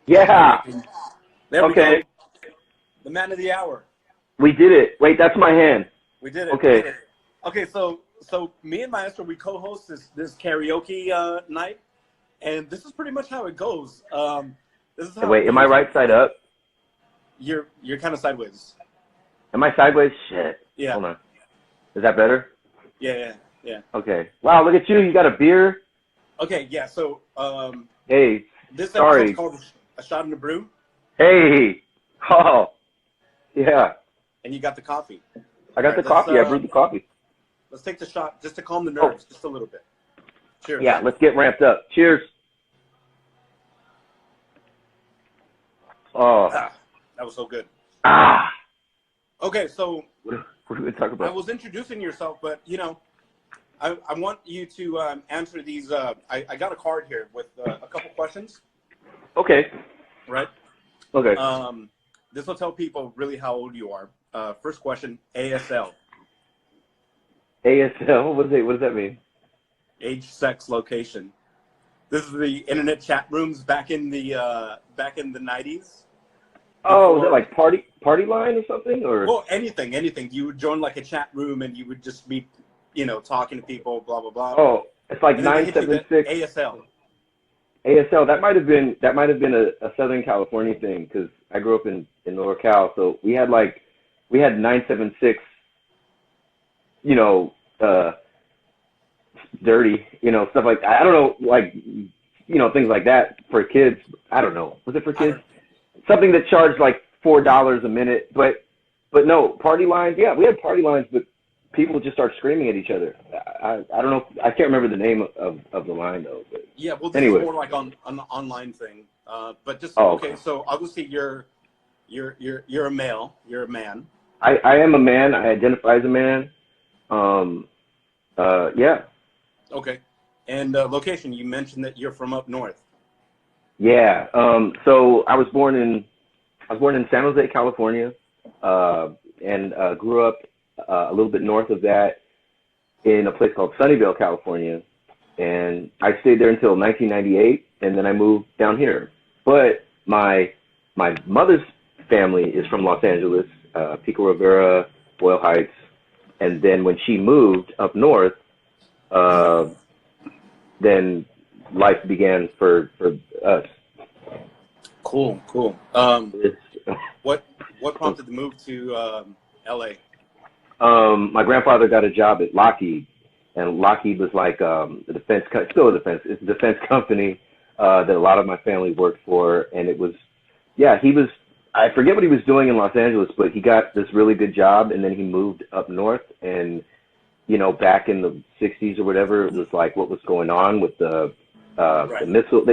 Yeah. There we Okay. go. The man of the hour. We did it. Wait, that's my hand. We did it. Okay. We did it. Okay, so me and Maestro, we co-host this karaoke night, and this is pretty much how it goes. This is how Wait, it am I goes. right side up? You're kind of sideways. Am I sideways? Shit. Yeah. Hold on. Is that better? Yeah. Okay. Wow, look at you. You got a beer? Okay, yeah. So Hey, this sorry. episode's called "A Shot in the Brew," Hey. Oh, yeah. and you got the coffee. I got All the right, coffee. I brewed the coffee. Let's take the shot just to calm the nerves, just a little bit. Cheers. Yeah, let's get ramped up. Cheers. Oh. Ah, that was so good. Ah. Okay, so What are we going to talk I about? was introducing yourself, but I want you to answer these. I got a card here with a couple questions, Okay. right? Okay. This will tell people really how old you are. First question: ASL, ASL? What does that mean? age, sex, location. This is the internet chat rooms back in the 90s. Oh, is that like party line or something? Or Well, anything. You would join like a chat room and you would just be, talking to people, blah blah blah. oh, it's like And then they hit you the 976 ASL. ASL. That might have been a Southern California thing because I grew up in Lower Cal, so we had 976. Dirty, stuff like I don't know, like things like that for kids. I don't know. Was it for kids? Something that charged like $4 a minute, but no party lines. Yeah, we had party lines, but people would just start screaming at each other. I don't know. I can't remember the name of the line though. But Yeah, well, this anyway. is more like on an online thing. But just Okay. So obviously you're a male. You're a man. I am a man. I identify as a man. Yeah. Okay. And location. You mentioned that you're from up north. Yeah. So I was born in San Jose, California, and grew up a little bit north of that in a place called Sunnyvale, California. And I stayed there until 1998, and then I moved down here. But my mother's family is from Los Angeles, Pico Rivera, Boyle Heights, and then when she moved up north, then life began for us. Cool. What prompted the move to LA? My grandfather got a job at Lockheed, and Lockheed was like still a defense company that a lot of my family worked for, and it was, I forget what he was doing in Los Angeles, but he got this really good job, and then he moved up north, and back in the 60s or whatever, it was like what was going on with the missile.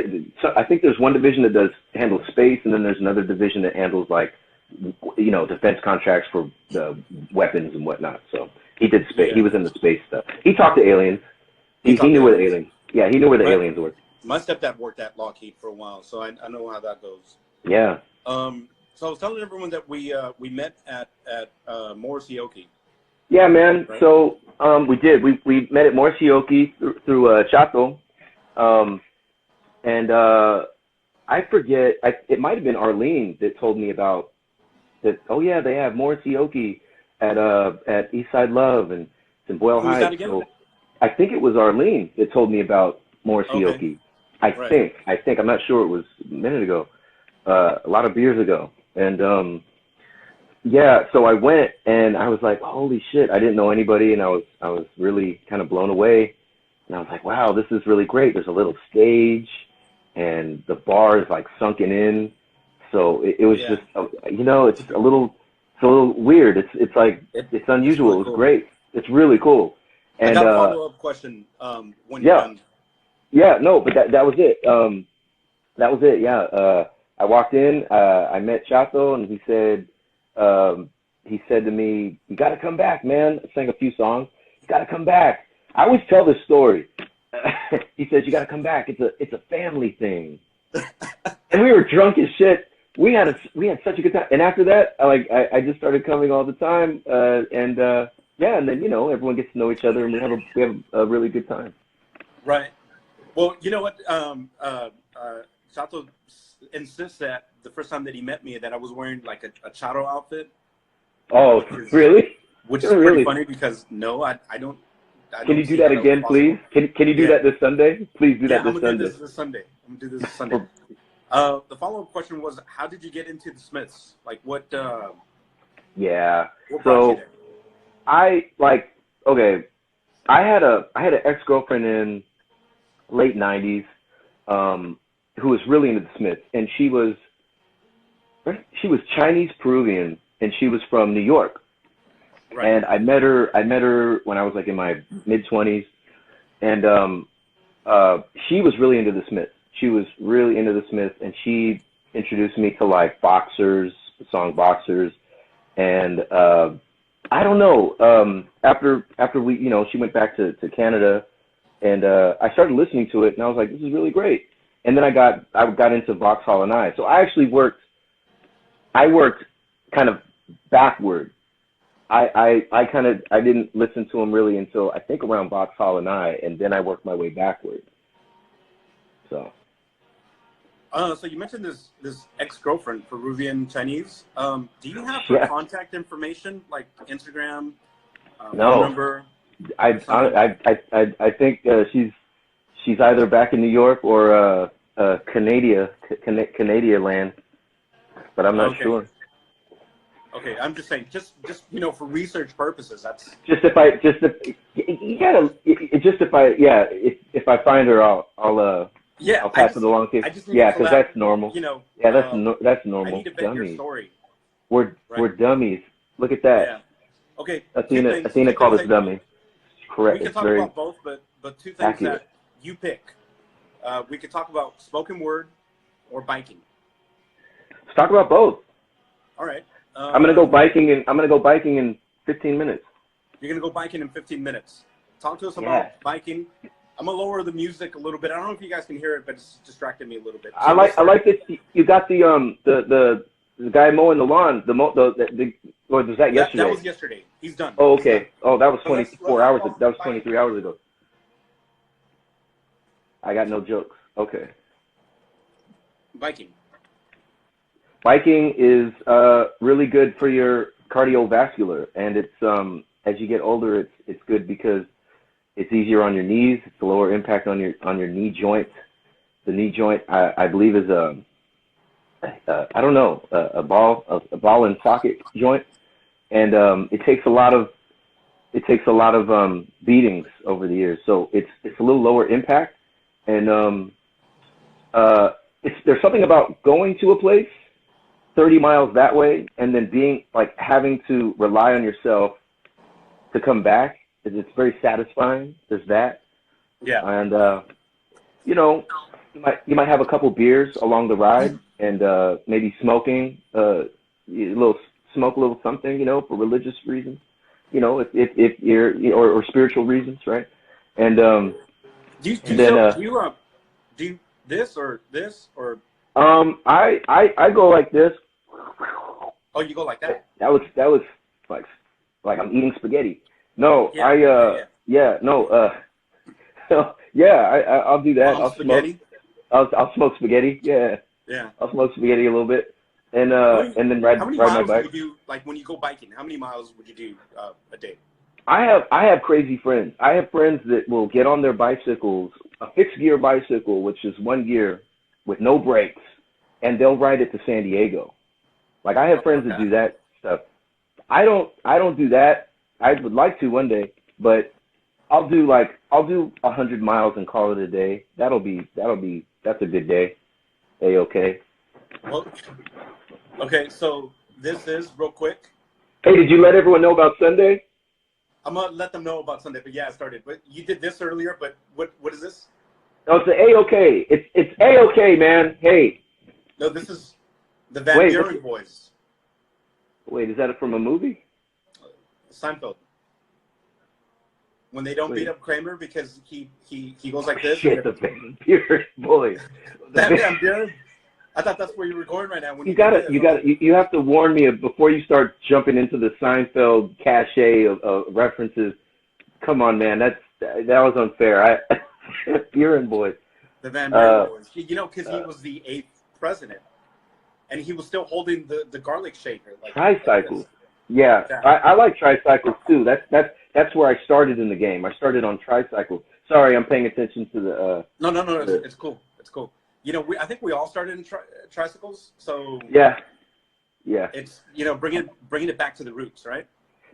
So I think there's one division that handles space, and then there's another division that handles like, defense contracts for the weapons and whatnot. So he did space. Yeah. He was in the space stuff. He talked to aliens. He knew where the aliens. Yeah, he knew where the aliens were. My stepdad worked at Lockheed for a while, so I know how that goes. Yeah. So I was telling everyone that we met at Morrissey. Yeah, man. Right? So we did. We met at Morrissey through Chato, and I forget. It might have been Arlene that told me about that. Oh yeah, they have Morrissey at Eastside Love and it's in Boyle Heights. Who's that again? So I think it was Arlene that told me about Morrissey. Okay. I think I'm not sure. It was a minute ago, a lot of beers ago, and yeah. So I went and I was like, holy shit! I didn't know anybody, and I was really kind of blown away, and I was like, wow, this is really great. There's a little stage, and the bar is like sunken in, so it was just it's a little weird. It's like it's unusual. Really It was cool. Great. It's really cool. And I got a follow-up question when you're done. Yeah, no, but that was it. That was it. Yeah. I walked in. I met Chato, and he said to me, "You got to come back, man." I sang a few songs. You got to come back. I always tell this story. He says, "You got to come back. It's a family thing." And we were drunk as shit. We had such a good time. And after that, I just started coming all the time. And then everyone gets to know each other, and we have a really good time. Right. Well, you know what? Chato insists that the first time that he met me that I was wearing like a charo outfit. Oh, really? Which is pretty funny because no, I don't. Can you do that again, please? Can you do that this Sunday? Please do that this Sunday. I'm gonna do this Sunday. The follow-up question was, how did you get into the Smiths? Like what? Yeah. What brought you there? I had an ex-girlfriend in late '90s, who was really into the Smiths, and she was Chinese Peruvian, and she was from New York. Right. And I met her when I was like in my mid-20s, and she was really into the Smiths. She was really into the Smiths, and she introduced me to like Boxers, the song Boxers, and I don't know. After we, she went back to Canada, and I started listening to it, and I was like, this is really great. And then I got into Vauxhall and I. So I actually worked kind of backward. I didn't listen to him really until I think around Vauxhall and I, and then I worked my way backward. So. So you mentioned this ex-girlfriend, Peruvian Chinese. Do you have her contact information, like Instagram, phone number? I think she's either back in New York or Canada land, but I'm not sure. Okay, I'm just saying, just for research purposes, that's if I find her, I'll pass it along to you. Because that's normal. That's normal. I need to bet your story. We're dummies. Look at that. Yeah. Okay. Athena called us dummies. Correct. We can talk about both, but two things that you pick. We could talk about spoken word or biking. Let's talk about both. All right. I'm gonna go biking in 15 minutes. You're gonna go biking in 15 minutes. Talk to us about biking. I'm gonna lower the music a little bit. I don't know if you guys can hear it, but it's distracted me a little bit. So I like this. You got the guy mowing the lawn. Or was that yesterday? That was yesterday. He's done. Oh, okay. Oh, that was 24 hours. That was 23 hours ago. I got no jokes. Okay. Biking. Biking is really good for your cardiovascular, and it's as you get older, it's good because it's easier on your knees. It's a lower impact on your knee joint. The knee joint, I believe, is a ball and socket joint, and it takes a lot of beatings over the years. So it's a little lower impact, and there's something about going to a place 30 miles that way and then being like having to rely on yourself to come back. It's very satisfying. There's that. Yeah. And you might have a couple beers along the ride and maybe smoking a little something, for religious reasons, if you're or spiritual reasons, right? And do you this or this or? I go like this. Oh, you go like that? That was like I'm eating spaghetti. No, I'll do that. I'll spaghetti? smoke. I'll smoke spaghetti. Yeah. Yeah. I'll smoke spaghetti a little bit, and then ride my bike. How many miles would you do? Like when you go biking, how many miles would you do a day? I have crazy friends. I have friends that will get on their bicycles, a fixed gear bicycle, which is one gear with no brakes, and they'll ride it to San Diego. Like I have friends that do that stuff. I don't do that. I would like to one day, but I'll do 100 miles and call it a day. That's a good day. A-okay. Well, okay, so this is real quick. Hey, did you let everyone know about Sunday? I'm gonna let them know about Sunday, but yeah, I started. But you did this earlier, but what is this? No, it's the A-okay. It's A-okay, man. Hey. No, this is the Van Buren Boys. Wait, is that from a movie? Seinfeld. When they don't beat up Kramer because he goes like this. Shit, the Van Buren Boys. Van Buren. I thought that's where you were going right now. When you have to warn me before you start jumping into the Seinfeld cachet of references. Come on, man, that was unfair. Buren Boys. The Van Buren Boys. Because he was the eighth president, and he was still holding the garlic shaker. Like Tricycles. Yeah, yeah. I like tricycles too. That's where I started in the game. I started on tricycles. Sorry, I'm paying attention to the. No. It's cool. It's cool. You know, I think we all started in tricycles. So yeah. It's, you know, bringing it back to the roots, right?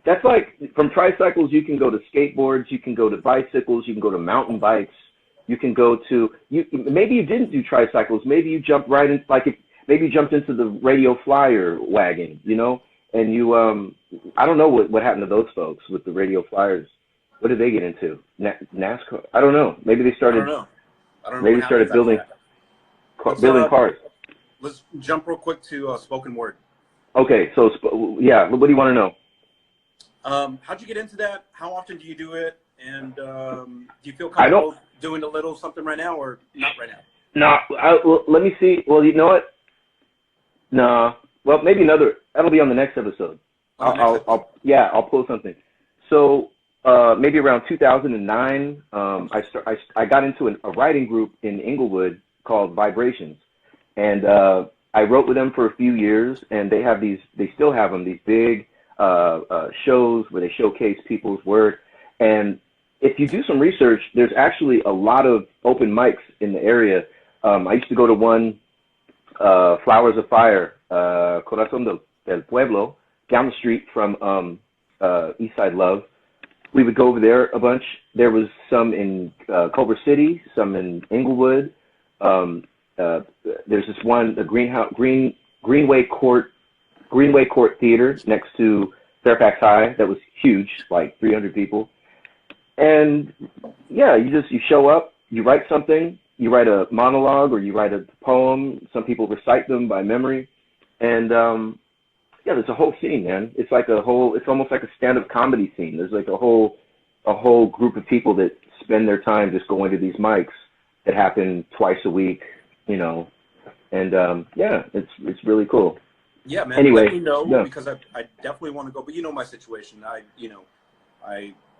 That's like from tricycles. You can go to skateboards. You can go to bicycles. You can go to mountain bikes. You can go to Maybe you didn't do tricycles. Maybe you jumped right in. Maybe you jumped into the radio flyer wagon. You know, and you I don't know what happened to those folks with the radio flyers. What did they get into? NASCAR? I don't know. Maybe they started. I don't know. Maybe they started building cars. Let's jump real quick to spoken word. Okay, so yeah, what do you want to know? How'd you get into that? How often do you do it? And do you feel comfortable doing a little something right now, or not right now? No, let me see. Well, you know what? No, well, maybe another. That'll be on the next episode. I'll pull something. So maybe around 2009, I got into a writing group in Inglewood called Vibrations, and I wrote with them for a few years, and they still have them, these big shows where they showcase people's work. And if you do some research, there's actually a lot of open mics in the area. I used to go to one, Flowers of Fire, Corazón del Pueblo, down the street from Eastside Love. We would go over there a bunch. There was some in Culver City, some in Inglewood. There's this one, the Greenway Court Theater next to Fairfax High, that was huge, like 300 people. And yeah, you show up, you write something, you write a monologue or you write a poem. Some people recite them by memory, and yeah, there's a whole scene, man. It's almost like a stand-up comedy scene. There's like a whole group of people that spend their time just going to these mics that happen twice a week, you know, and yeah, it's really cool. Yeah, man. Anyway, let me know, because I definitely want to go, but you know my situation.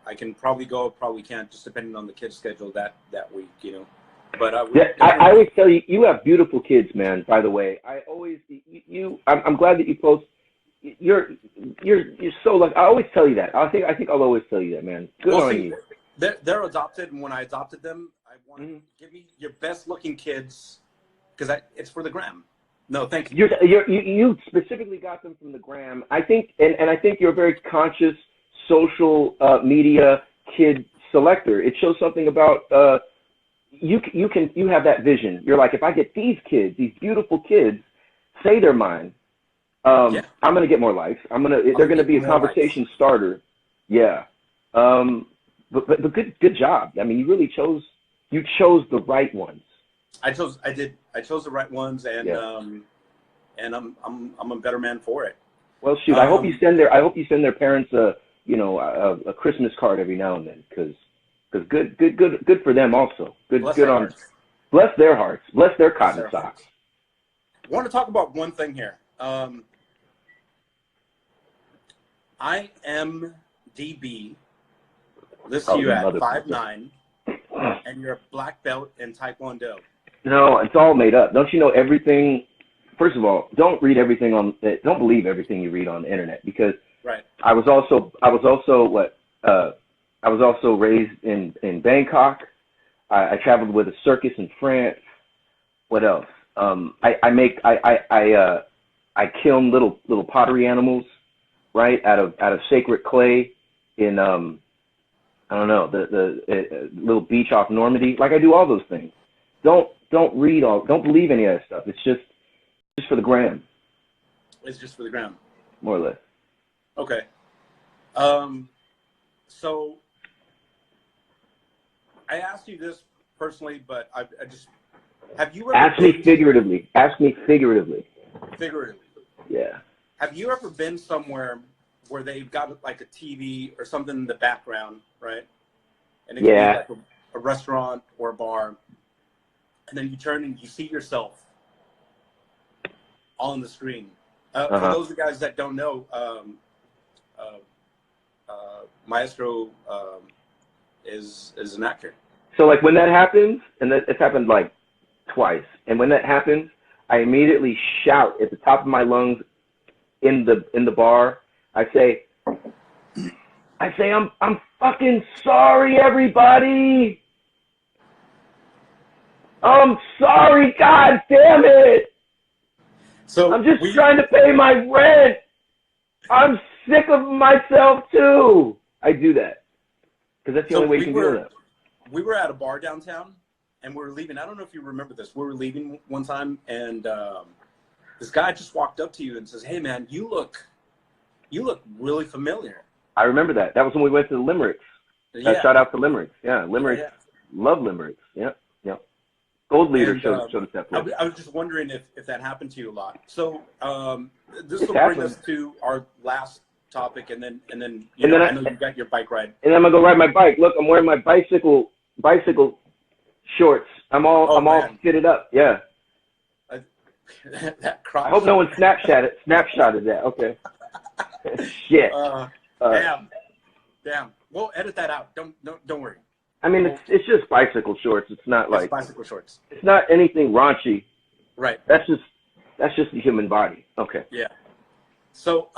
I can probably go, probably can't, just depending on the kids' schedule that week, you know. But I always tell you, you have beautiful kids, man. By the way, I'm glad that you post. You're so lucky. I always tell you that. I think I'll always tell you that, man. Good on you. They're adopted, and when I adopted them, I wanted to give me your best looking kids, because it's for the gram. No, thank you. You specifically got them from the gram. I think, and I think you're a very conscious social media kid selector. It shows something about you have that vision. You're like, if I get these kids, these beautiful kids, say they're mine, I'm gonna get more likes. They're gonna be a conversation starter. Yeah. But good job. I mean, you chose the right ones. I chose the right ones, and and I'm a better man for it. Well, shoot, I hope you send their parents a Christmas card every now and then, because good for them also. Bless their hearts, bless their cotton socks. I want to talk about one thing here. IMDb lists you at 5'9", and you're a black belt in Taekwondo. No, it's all made up. Don't you know everything? First of all, don't believe everything you read on the internet, because I was also raised in Bangkok. I traveled with a circus in France. What else? I kiln little pottery animals, right, out of sacred clay in I don't know, the little beach off Normandy. Like, I do all those things. Don't believe any of that stuff. It's just for the gram. It's just for the gram. More or less. Okay. So I asked you this personally, but I just, have you ever Ask me figuratively. Figuratively. Yeah. Have you ever been somewhere where they've got like a TV or something in the background, right? And it could be like a restaurant or a bar, and then you turn and you see yourself on the screen. For those of you guys that don't know, Maestro is an actor. So like when that happens, and it's happened like twice, and when that happens, I immediately shout at the top of my lungs in the bar. I say, I'm fucking sorry, everybody. I'm sorry, god damn it. So I'm just trying to pay my rent. I'm sick of myself too. I do that because that's the only way you can do that. We were at a bar downtown, and we were leaving. I don't know if you remember this. We were leaving one time, and this guy just walked up to you and says, "Hey, man, you look really familiar." I remember that. That was when we went to the Limericks. Yeah. Shout out to Limericks. Yeah, Limericks. Yeah. Love Limericks. Yep. Yep. Gold Leader showed us that place. I was just wondering if that happened to you a lot. So this will bring us to our last topic, and then I know you got your bike ride. And I'm gonna go ride my bike. Look, I'm wearing my bicycle shorts. I'm all fitted up. Yeah. That crop. I hope no one snapshotted that. Okay. Shit. Damn. We'll edit that out. Don't worry. I mean, it's just bicycle shorts. It's not like bicycle shorts. It's not anything raunchy. Right. That's just the human body. Okay. Yeah. So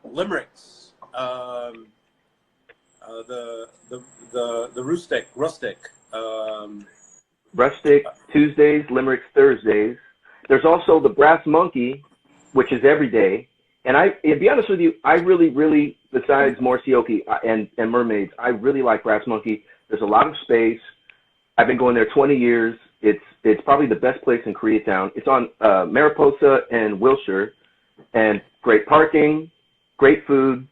limericks. The rustic. Rustic Tuesdays, limericks Thursdays. There's also the Brass Monkey, which is every day. And to be honest with you, I really, besides Morsioki and Mermaids, I really like Brass Monkey. There's a lot of space. I've been going there 20 years. It's probably the best place in Koreatown. It's on Mariposa and Wilshire, and great parking, great food.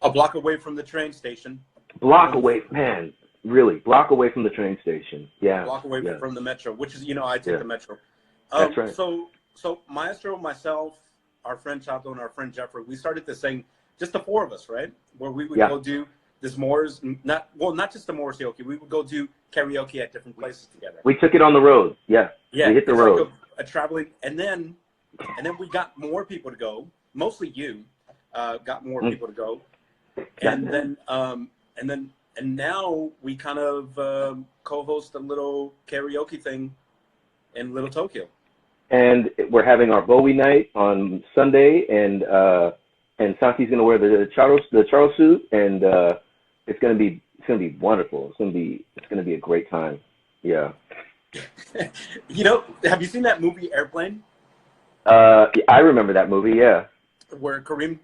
A block away from the train station. Block away, man. Really, block away from the train station. Yeah. Block away from the Metro, which is, I take the Metro. That's right. So Maestro, myself, our friend Chato, and our friend Jeffrey, we started this thing, just the four of us, right? Where we would go do this Moors, not just the Moors karaoke. We would go do karaoke at different places together. We took it on the road. Yeah. Yeah. We hit the road. Like a traveling, and then we got more people to go. Mostly you got more people to go, and now we kind of co-host a little karaoke thing in Little Tokyo. And we're having our Bowie night on Sunday, and Santi's gonna wear the Charo suit, and it's gonna be wonderful. It's gonna be a great time. Yeah. Have you seen that movie Airplane? I remember that movie. Yeah. Where Kareem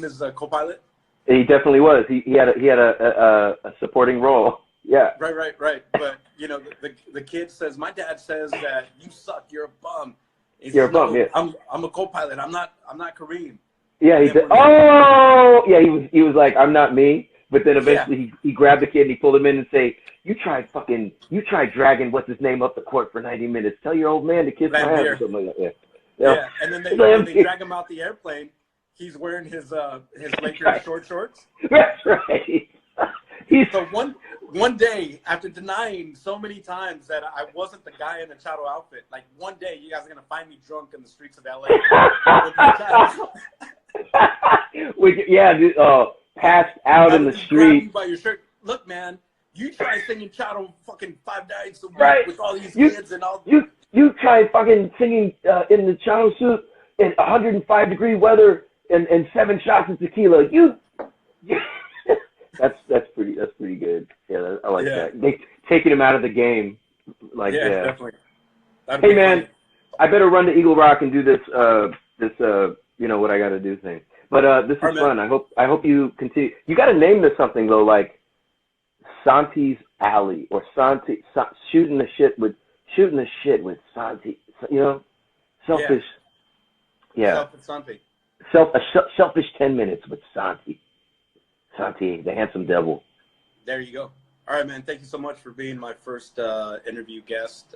is a co-pilot. He definitely was. He had a supporting role. Yeah. Right. But the kid says, "My dad says that you suck. You're a bum." You're a bum. Yeah. I'm a co-pilot. I'm not Kareem. Yeah. He said, "Oh, yeah." He was like, "I'm not me." But then eventually he grabbed the kid and he pulled him in and say, "You tried dragging what's his name up the court for 90 minutes. Tell your old man to kiss my ass," or something like that. Yeah. And then they drag him out the airplane. He's wearing his Lakers shorts. That's right. So one day, after denying so many times that I wasn't the guy in the Chato outfit, like one day you guys are gonna find me drunk in the streets of LA. Passed out in the street. You by your shirt. Look, man, you try singing Chato fucking 5 nights a week with all these kids and all. You try fucking singing in the Chato suit in 105-degree weather and 7 shots of tequila. That's pretty good. Yeah, I like that. They taking him out of the game. Definitely. Hey man, I better run to Eagle Rock and do this what I got to do thing. But this is fun. I hope you continue. You got to name this something though, like Santi's Alley or shooting the shit with Santi. Selfish. Yeah. Santi. Selfish 10 minutes with Santi. Santi, the handsome devil. There you go. All right, man. Thank you so much for being my first interview guest.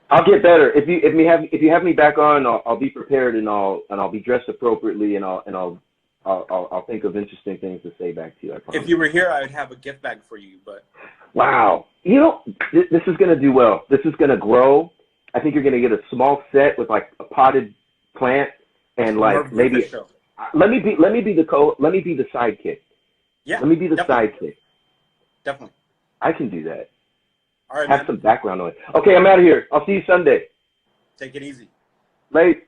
I'll get better. If you have me back on, I'll be prepared and I'll be dressed appropriately and I'll think of interesting things to say back to you. I promise. If you were here, I would have a gift bag for you. But wow, this is gonna do well. This is gonna grow. I think you're gonna get a small set with like a potted plant and like maybe. Let me be the sidekick. Yeah. Let me be the sidekick. Definitely. I can do that. All right, Have some background noise. Okay, I'm out of here. I'll see you Sunday. Take it easy. Late.